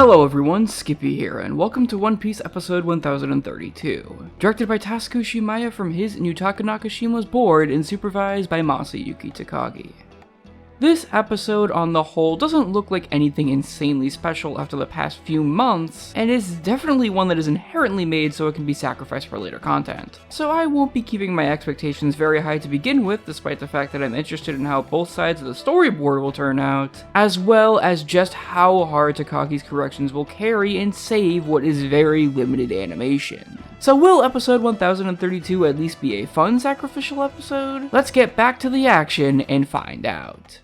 Hello everyone, Skippy here, and welcome to One Piece episode 1032. Directed by Tasuku Shimaya from his Nutaka Nakashima's board and supervised by Masayuki Takagi. This episode on the whole doesn't look like anything insanely special after the past few months, and is definitely one that is inherently made so it can be sacrificed for later content. So I won't be keeping my expectations very high to begin with, despite the fact that I'm interested in how both sides of the storyboard will turn out, as well as just how hard Takagi's corrections will carry and save what is very limited animation. So will episode 1032 at least be a fun sacrificial episode? Let's get back to the action and find out.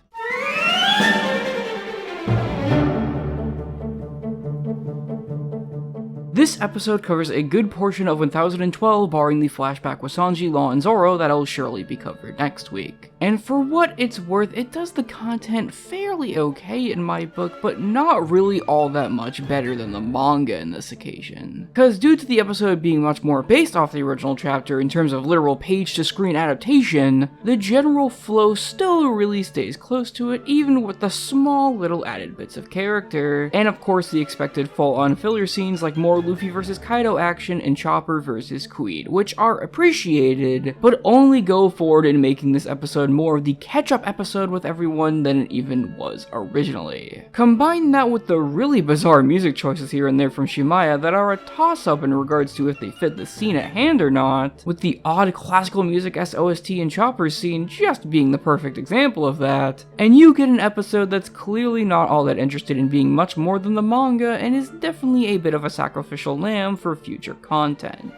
This episode covers a good portion of 1012, barring the flashback with Sanji, Law, and Zoro that'll surely be covered next week. And for what it's worth, it does the content fairly okay in my book, but not really all that much better than the manga in this occasion. Cause due to the episode being much more based off the original chapter in terms of literal page-to-screen adaptation, the general flow still really stays close to it, even with the small little added bits of character, and of course the expected full-on filler scenes like more Luffy vs. Kaido action and Chopper vs. Queen, which are appreciated, but only go forward in making this episode more of the catch-up episode with everyone than it even was originally. Combine that with the really bizarre music choices here and there from Shimaya that are a toss-up in regards to if they fit the scene at hand or not, with the odd classical music as OST in Chopper's scene just being the perfect example of that, and you get an episode that's clearly not all that interested in being much more than the manga and is definitely a bit of a sacrificial lamb for future content.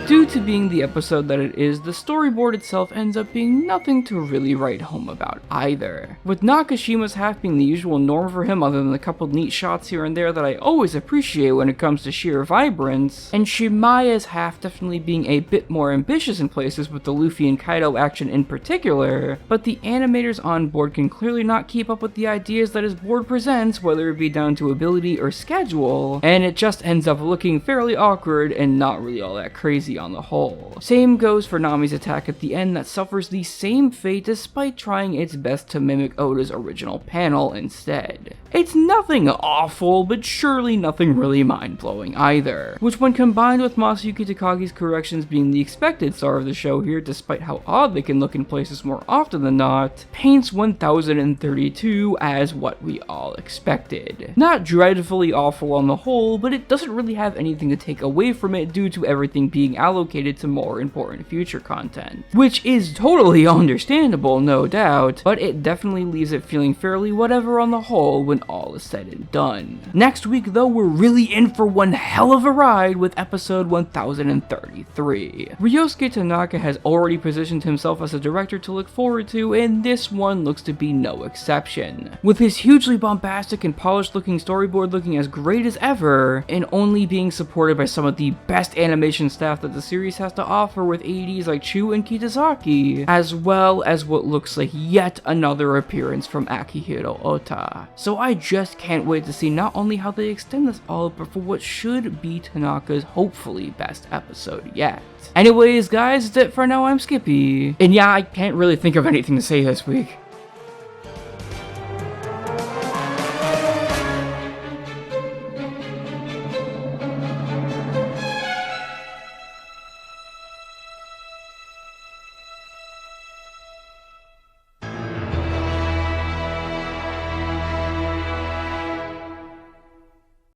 Due to being the episode that it is, the storyboard itself ends up being nothing to really write home about either. With Nakashima's half being the usual norm for him other than a couple neat shots here and there that I always appreciate when it comes to sheer vibrance, and Shimaya's half definitely being a bit more ambitious in places with the Luffy and Kaido action in particular, but the animators on board can clearly not keep up with the ideas that his board presents, whether it be down to ability or schedule, and it just ends up looking fairly awkward and not really all that crazy on the whole. Same goes for Nami's attack at the end that suffers the same fate despite trying its best to mimic Oda's original panel instead. It's nothing awful, but surely nothing really mind-blowing either, which when combined with Masayuki Takagi's corrections being the expected star of the show here despite how odd they can look in places more often than not, paints 1032 as what we all expected. Not dreadfully awful on the whole, but it doesn't really have anything to take away from it due to everything being allocated to more important future content, which is totally understandable, no doubt, but it definitely leaves it feeling fairly whatever on the whole when all is said and done. Next week though, we're really in for one hell of a ride with episode 1033. Ryosuke Tanaka has already positioned himself as a director to look forward to, and this one looks to be no exception. With his hugely bombastic and polished looking storyboard looking as great as ever, and only being supported by some of the best animation staff that the series has to offer with ADs like Chu and Kitazaki, as well as what looks like yet another appearance from Akihiro Ota. So I just can't wait to see not only how they extend this all, but for what should be Tanaka's hopefully best episode yet. Anyways guys, that's it for now. I'm Skippy. And yeah, I can't really think of anything to say this week.